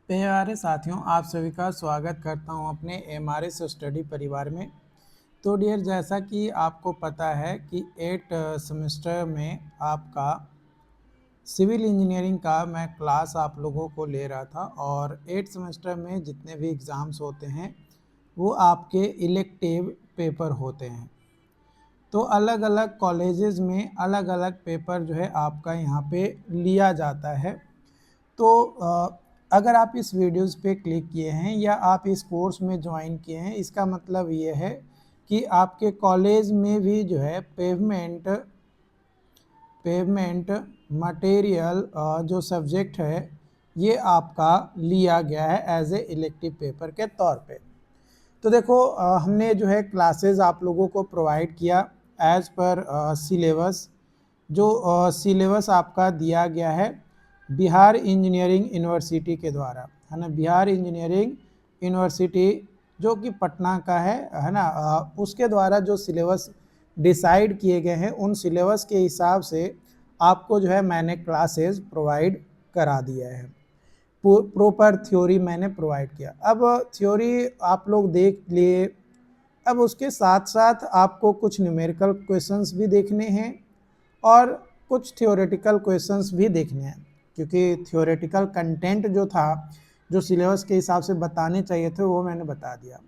प्यारे साथियों, आप सभी का स्वागत करता हूं अपने एमआरएस स्टडी परिवार में। तो डियर, जैसा कि आपको पता है कि 8 सेमेस्टर में आपका सिविल इंजीनियरिंग का मैं क्लास आप लोगों को ले रहा था, और 8 सेमेस्टर में जितने भी एग्ज़ाम्स होते हैं वो आपके इलेक्टिव पेपर होते हैं। तो अलग अलग कॉलेजेस में अलग अलग पेपर जो है आपका यहाँ पे लिया जाता है। तो अगर आप इस वीडियोस पे क्लिक किए हैं या आप इस कोर्स में ज्वाइन किए हैं, इसका मतलब ये है कि आपके कॉलेज में भी जो है पेवमेंट मटेरियल जो सब्जेक्ट है ये आपका लिया गया है एज ए इलेक्टिव पेपर के तौर पे। तो देखो, हमने जो है क्लासेस आप लोगों को प्रोवाइड किया एज पर सिलेबस। जो सिलेबस आपका दिया गया है बिहार इंजीनियरिंग यूनिवर्सिटी के द्वारा, है ना। बिहार इंजीनियरिंग यूनिवर्सिटी जो कि पटना का है ना। उसके द्वारा जो सिलेबस डिसाइड किए गए हैं, उन सिलेबस के हिसाब से आपको जो है मैंने क्लासेस प्रोवाइड करा दिया है। प्रॉपर थ्योरी मैंने प्रोवाइड किया। अब थ्योरी आप लोग देख लिए, अब उसके साथ साथ आपको कुछ न्यूमेरिकल क्वेश्चंस भी देखने हैं और कुछ थ्योरेटिकल क्वेश्चंस भी देखने हैं, क्योंकि थ्योरेटिकल कंटेंट जो था, जो सिलेबस के हिसाब से बताने चाहिए थे, वो मैंने बता दिया।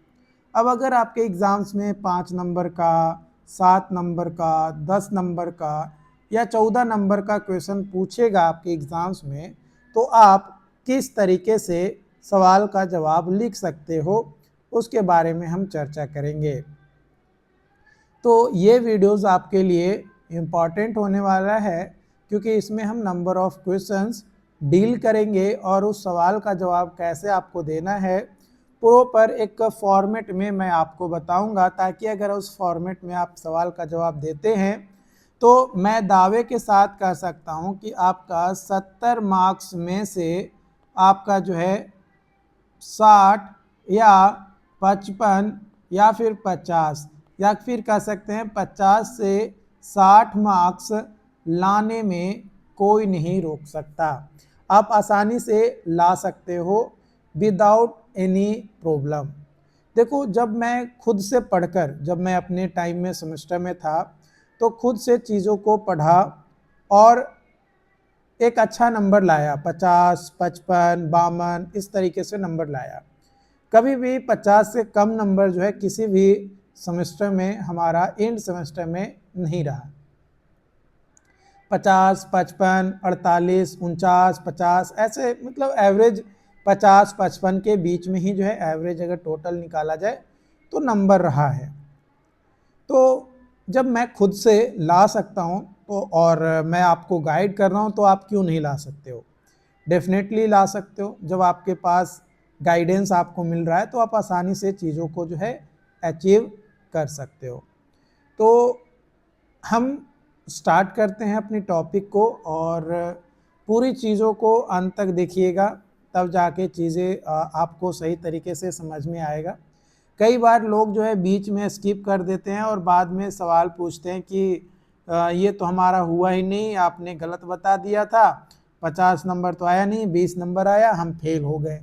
अब अगर आपके एग्ज़ाम्स में 5 नंबर का, 7 नंबर का, 10 नंबर का या 14 नंबर का क्वेश्चन पूछेगा आपके एग्ज़ाम्स में, तो आप किस तरीके से सवाल का जवाब लिख सकते हो, उसके बारे में हम चर्चा करेंगे। तो ये वीडियोस आपके लिए इम्पॉर्टेंट होने वाला है, क्योंकि इसमें हम नंबर ऑफ क्वेश्चंस डील करेंगे और उस सवाल का जवाब कैसे आपको देना है प्रॉपर एक फॉर्मेट में मैं आपको बताऊंगा, ताकि अगर उस फॉर्मेट में आप सवाल का जवाब देते हैं तो मैं दावे के साथ कह सकता हूं कि आपका 70 मार्क्स में से आपका जो है 60 या 55 या फिर 50 या फिर कह सकते हैं 50 से 60 मार्क्स लाने में कोई नहीं रोक सकता। आप आसानी से ला सकते हो विदाउट एनी प्रॉब्लम। देखो, जब मैं खुद से पढ़कर, जब मैं अपने टाइम में सेमेस्टर में था, तो खुद से चीज़ों को पढ़ा और एक अच्छा नंबर लाया। 50, 55, 52 इस तरीके से नंबर लाया। कभी भी 50 से कम नंबर जो है किसी भी सेमेस्टर में हमारा एंड सेमेस्टर में नहीं रहा। 50, 55, 48, 49, 50 ऐसे, मतलब एवरेज 50, 55 के बीच में ही जो है एवरेज अगर टोटल निकाला जाए तो नंबर रहा है। तो जब मैं खुद से ला सकता हूँ तो, और मैं आपको गाइड कर रहा हूँ, तो आप क्यों नहीं ला सकते हो? डेफिनेटली ला सकते हो। जब आपके पास गाइडेंस आपको मिल रहा है तो आप आसानी से चीज़ों को जो है अचीव कर सकते हो। तो हम स्टार्ट करते हैं अपनी टॉपिक को, और पूरी चीज़ों को अंत तक देखिएगा, तब जाके चीज़ें आपको सही तरीके से समझ में आएगा। कई बार लोग जो है बीच में स्किप कर देते हैं और बाद में सवाल पूछते हैं कि ये तो हमारा हुआ ही नहीं, आपने गलत बता दिया था, 50 नंबर तो आया नहीं, 20 नंबर आया, हम फेल हो गए।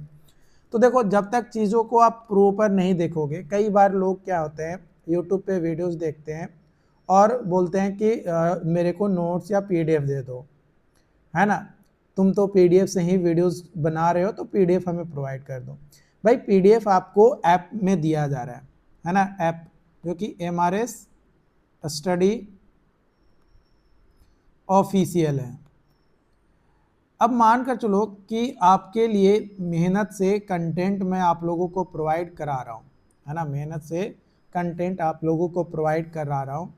तो देखो, जब तक चीज़ों को आप प्रॉपर नहीं देखोगे, कई बार लोग क्या होते हैं, यूट्यूब पे वीडियोस देखते हैं और बोलते हैं कि मेरे को नोट्स या पीडीएफ दे दो, है ना। तुम तो पीडीएफ से ही वीडियोस बना रहे हो, तो पीडीएफ हमें प्रोवाइड कर दो। भाई, पीडीएफ आपको ऐप में दिया जा रहा है ना। ऐप जो कि एमआरएस स्टडी ऑफिशियल है। अब मान कर चलो कि आपके लिए मेहनत से कंटेंट मैं आप लोगों को प्रोवाइड करा रहा हूँ, है ना। मेहनत से कंटेंट आप लोगों को प्रोवाइड करा रहा हूँ,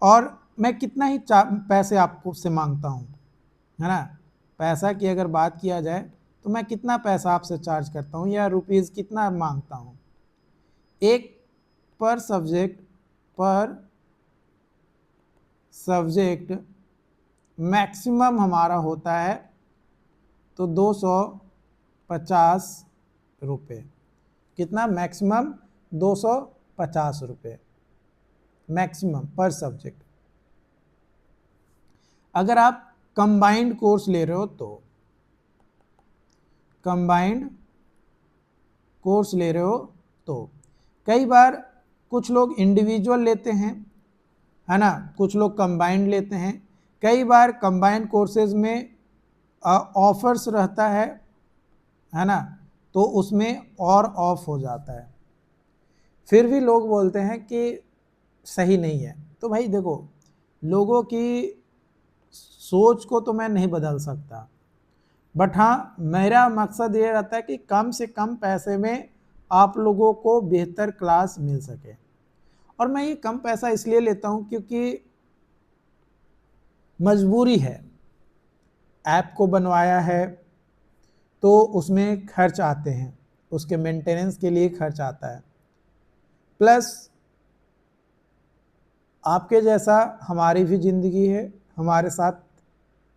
और मैं कितना ही पैसे आपको से मांगता हूँ, है ना। पैसा की अगर बात किया जाए तो मैं कितना पैसा आपसे चार्ज करता हूँ, या रुपीज़ कितना मांगता हूँ? एक पर सब्जेक्ट मैक्सिमम हमारा होता है तो 250 रुपये। कितना मैक्सिमम? 250 रुपये मैक्सिमम पर सब्जेक्ट। अगर आप कंबाइंड कोर्स ले रहे हो तो कंबाइंड कोर्स ले रहे हो तो। कई बार कुछ लोग इंडिविजुअल लेते हैं, है ना, कुछ लोग कंबाइंड लेते हैं। कई बार कंबाइंड कोर्सेज में ऑफर्स रहता है ना, तो उसमें और ऑफ हो जाता है, फिर भी लोग बोलते हैं कि सही नहीं है। तो भाई देखो, लोगों की सोच को तो मैं नहीं बदल सकता, बट हाँ मेरा मकसद ये रहता है कि कम से कम पैसे में आप लोगों को बेहतर क्लास मिल सके। और मैं ये कम पैसा इसलिए लेता हूँ क्योंकि मजबूरी है, ऐप को बनवाया है तो उसमें खर्च आते हैं, उसके मेंटेनेंस के लिए खर्च आता है, प्लस आपके जैसा हमारी भी ज़िंदगी है, हमारे साथ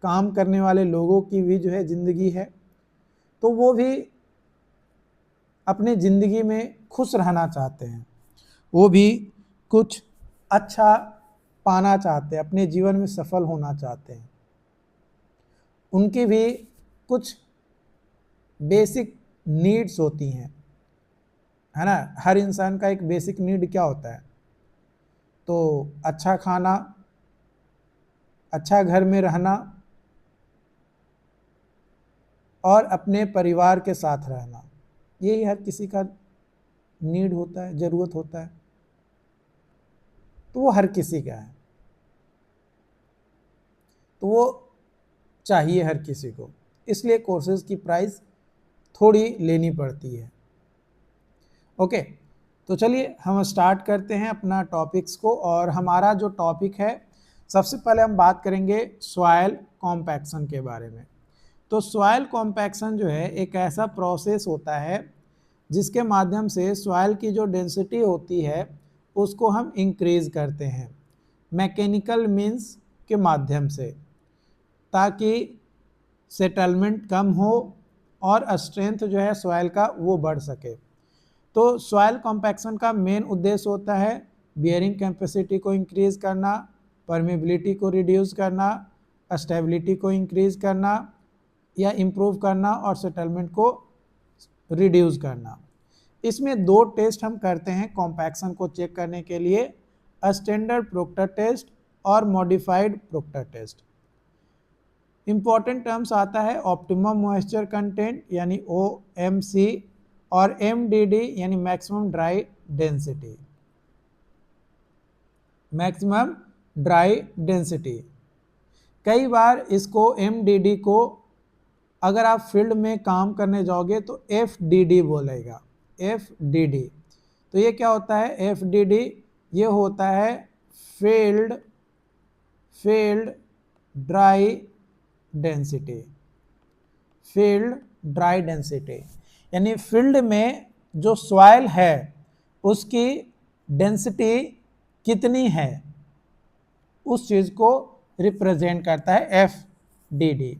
काम करने वाले लोगों की भी जो है ज़िंदगी है, तो वो भी अपनी ज़िंदगी में खुश रहना चाहते हैं, वो भी कुछ अच्छा पाना चाहते हैं, अपने जीवन में सफल होना चाहते हैं। उनकी भी कुछ बेसिक नीड्स होती हैं, है ना। हर इंसान का एक बेसिक नीड क्या होता है? तो अच्छा खाना, अच्छा घर में रहना और अपने परिवार के साथ रहना, यही हर किसी का नीड होता है, ज़रूरत होता है, तो वो हर किसी का है, तो वो चाहिए हर किसी को, इसलिए कोर्सेज की प्राइस थोड़ी लेनी पड़ती है। ओके, तो चलिए हम स्टार्ट करते हैं अपना टॉपिक्स को। और हमारा जो टॉपिक है, सबसे पहले हम बात करेंगे सॉइल कॉम्पैक्शन के बारे में। तो सॉइल कॉम्पैक्शन जो है एक ऐसा प्रोसेस होता है जिसके माध्यम से सॉइल की जो डेंसिटी होती है उसको हम इंक्रीज करते हैं मैकेनिकल मीन्स के माध्यम से, ताकि सेटलमेंट कम हो और स्ट्रेंथ जो है सॉइल का वो बढ़ सके। तो सॉइल कॉम्पैक्शन का मेन उद्देश्य होता है बियरिंग कैपेसिटी को इंक्रीज करना, परमेबिलिटी को रिड्यूस करना, स्टेबिलिटी को इंक्रीज करना या इम्प्रूव करना और सेटलमेंट को रिड्यूस करना। इसमें दो टेस्ट हम करते हैं कॉम्पैक्शन को चेक करने के लिए, स्टैंडर्ड प्रोक्टर टेस्ट और modified proctor test. Important terms आता है ऑप्टिमम मॉइस्चर कंटेंट यानी OMC और MDD यानी maximum dry density. Maximum dry density, कई बार इसको MDD को अगर आप फील्ड में काम करने जाओगे तो FDD बोलेगा, FDD। तो ये क्या होता है FDD? ये होता है field dry density, field dry density यानी फील्ड में जो सॉइल है उसकी डेंसिटी कितनी है उस चीज़ को रिप्रेजेंट करता है FDD।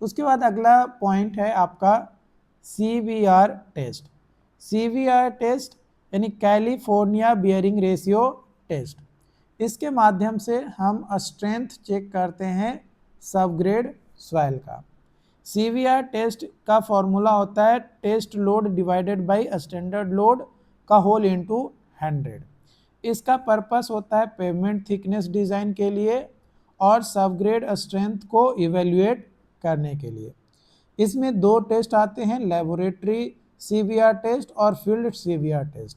उसके बाद अगला पॉइंट है आपका CBR टेस्ट। CBR टेस्ट यानी कैलिफोर्निया बियरिंग रेशियो टेस्ट। इसके माध्यम से हम स्ट्रेंथ चेक करते हैं सबग्रेड सॉइल का। CBR टेस्ट का फॉर्मूला होता है test load divided by standard load का होल इनटू 100। इसका पर्पस होता है पेवमेंट थिकनेस डिज़ाइन के लिए और सबग्रेड स्ट्रेंथ को इवेल्युएट करने के लिए। इसमें दो टेस्ट आते हैं, लेबोरेटरी CBR टेस्ट और फील्ड CBR टेस्ट।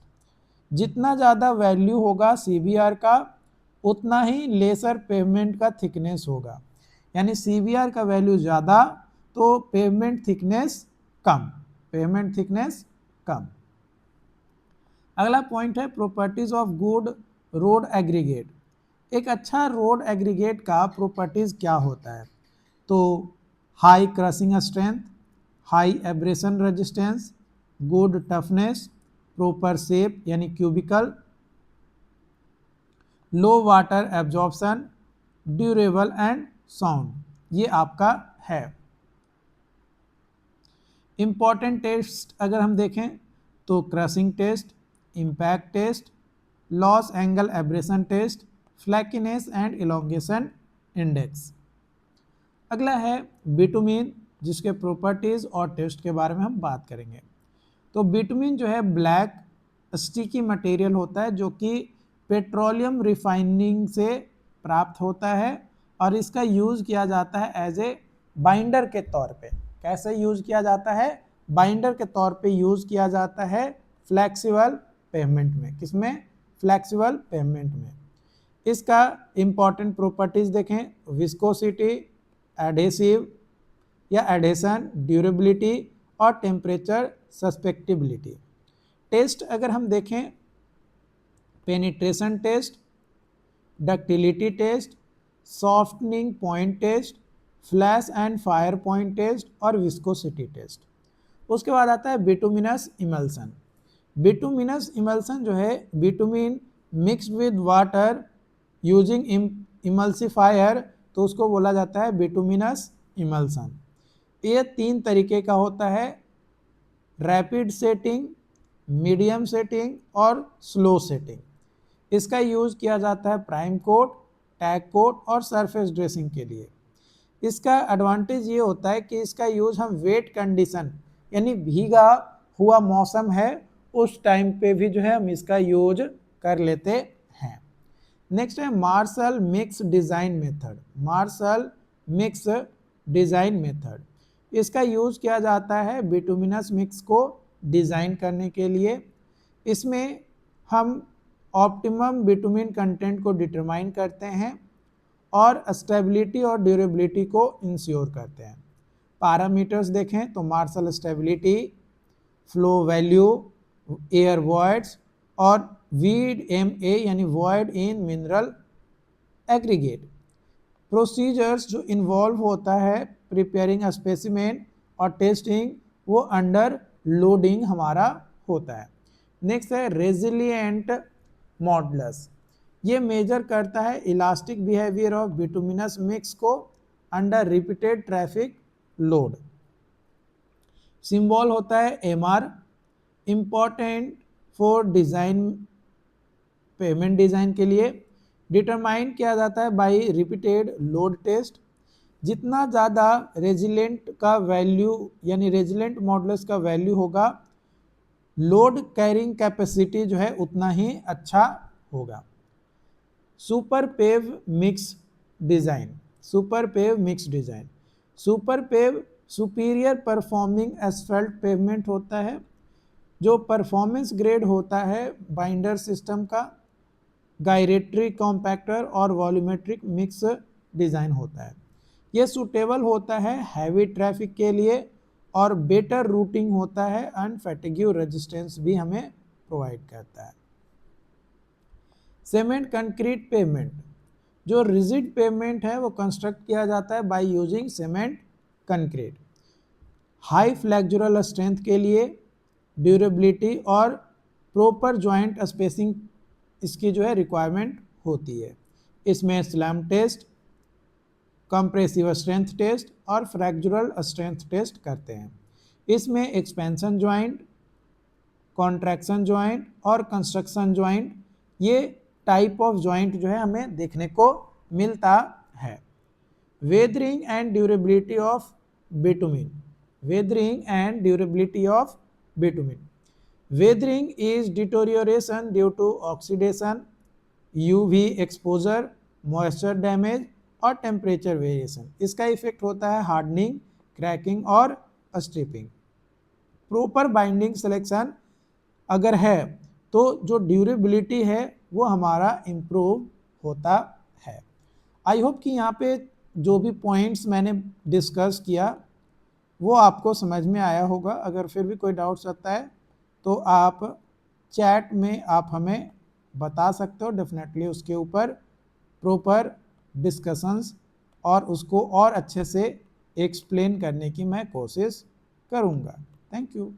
जितना ज़्यादा वैल्यू होगा CBR का उतना ही लेसर पेवमेंट का थिकनेस होगा, यानी CBR का वैल्यू ज़्यादा तो पेवमेंट थिकनेस कम, पेवमेंट थिकनेस कम। अगला पॉइंट है properties of good road aggregate. एक अच्छा रोड एग्रीगेट का प्रॉपर्टीज क्या होता है? तो high crushing strength, high abrasion resistance, good toughness, proper shape यानी cubical, low water absorption, durable and sound, ये आपका है। इम्पॉर्टेंट टेस्ट अगर हम देखें तो crushing test, impact test, Los Angeles abrasion test, flakiness and elongation index. अगला है बिटुमिन जिसके प्रॉपर्टीज़ और टेस्ट के बारे में हम बात करेंगे। तो बिटुमिन जो है ब्लैक स्टिकी मटेरियल होता है जो कि पेट्रोलियम रिफाइनिंग से प्राप्त होता है और इसका यूज़ किया जाता है एज ए बाइंडर के तौर पे। कैसे यूज़ किया जाता है? बाइंडर के तौर पे यूज़ किया जाता है फ्लेक्सिबल पेमेंट में। किसमें? फ्लेक्सिबल पेमेंट में। इसका इंपॉर्टेंट प्रॉपर्टीज़ देखें, विस्कोसिटी, एडेसिव या एडेशन, ड्यूरेबिलिटी और टेम्परेचर सस्पेक्टिबिलिटी। टेस्ट अगर हम देखें, penetration test, ductility test, softening point test, flash and fire point test और विस्कोसिटी टेस्ट। उसके बाद आता है बिटुमिनस इमल्सन। बिटुमिनस इमल्सन जो है bitumen mixed with water using emulsifier, तो उसको बोला जाता है बिटुमिनस इमल्सन। ये 3 तरीके का होता है, रैपिड सेटिंग, मीडियम सेटिंग और स्लो सेटिंग। इसका यूज़ किया जाता है प्राइम कोट, टैग कोट और सरफेस ड्रेसिंग के लिए। इसका एडवांटेज ये होता है कि इसका यूज़ हम वेट कंडीशन यानी भीगा हुआ मौसम है उस टाइम पे भी जो है हम इसका यूज कर लेते हैं। नेक्स्ट है Marshall mix design method. Marshall mix design method, इसका यूज़ किया जाता है बिटुमिनस मिक्स को डिज़ाइन करने के लिए। इसमें हम ऑप्टिमम बिटुमिन कंटेंट को डिटरमाइन करते हैं और स्टेबिलिटी और ड्यूरेबिलिटी को इंश्योर करते हैं। पैरामीटर्स देखें तो Marshall stability, flow value, air voids और VMA यानी void in mineral aggregate. Procedures जो इन्वॉल्व होता है प्रिपेयरिंग स्पेसिमेन और टेस्टिंग, वो अंडर लोडिंग हमारा होता है। नेक्स्ट है रेजिलिएंट मॉडुलस। ये मेजर करता है elastic behaviour of bituminous mix को under repeated traffic load. Symbol होता है MR, important for design, pavement design के लिए। डिटरमाइन किया जाता है बाय रिपीटेड लोड टेस्ट। जितना ज़्यादा रेजिलेंट का वैल्यू यानी रेजिलेंट मॉडुलस का वैल्यू होगा, लोड कैरिंग कैपेसिटी जो है उतना ही अच्छा होगा। Super pave mix design. Super pave mix design, super pave superior performing asphalt pavement होता है जो परफॉर्मेंस ग्रेड होता है बाइंडर सिस्टम का, गायरेटरी कॉम्पैक्टर और वॉल्यूमेट्रिक मिक्स डिज़ाइन होता है। यह सूटेबल होता है हैवी ट्रैफिक के लिए और बेटर रूटिंग होता है एंड फैटिग्यू रेजिस्टेंस भी हमें प्रोवाइड करता है। सीमेंट कंक्रीट पेवमेंट, जो रिजिड पेवमेंट है वो कंस्ट्रक्ट किया जाता है by using cement concrete. High flexural strength के लिए, ड्यूरेबिलिटी और प्रॉपर जॉइंट स्पेसिंग इसकी जो है रिक्वायरमेंट होती है। इसमें slump test, compressive strength test और फ्रैक्चरल स्ट्रेंथ टेस्ट करते हैं। इसमें एक्सपेंशन जॉइंट, कॉन्ट्रैक्शन जॉइंट और कंस्ट्रक्शन जॉइंट, ये टाइप ऑफ जॉइंट जो है हमें देखने को मिलता है। Weathering and durability of bitumen. Weathering and durability of bitumen. Weathering is deterioration due to oxidation, UV exposure, moisture damage और टेम्परेचर वेरिएशन। इसका इफेक्ट होता है हार्डनिंग, क्रैकिंग और स्ट्रिपिंग। प्रॉपर बाइंडिंग सिलेक्शन अगर है तो जो ड्यूरेबिलिटी है वो हमारा इम्प्रूव होता है। आई होप कि यहाँ पे जो भी पॉइंट्स मैंने डिस्कस किया वो आपको समझ में आया होगा। अगर फिर भी कोई डाउट्स आता है तो आप चैट में आप हमें बता सकते हो। डेफिनेटली उसके ऊपर प्रॉपर डिस्कशंस और उसको और अच्छे से एक्सप्लेन करने की मैं कोशिश करूँगा। Thank you.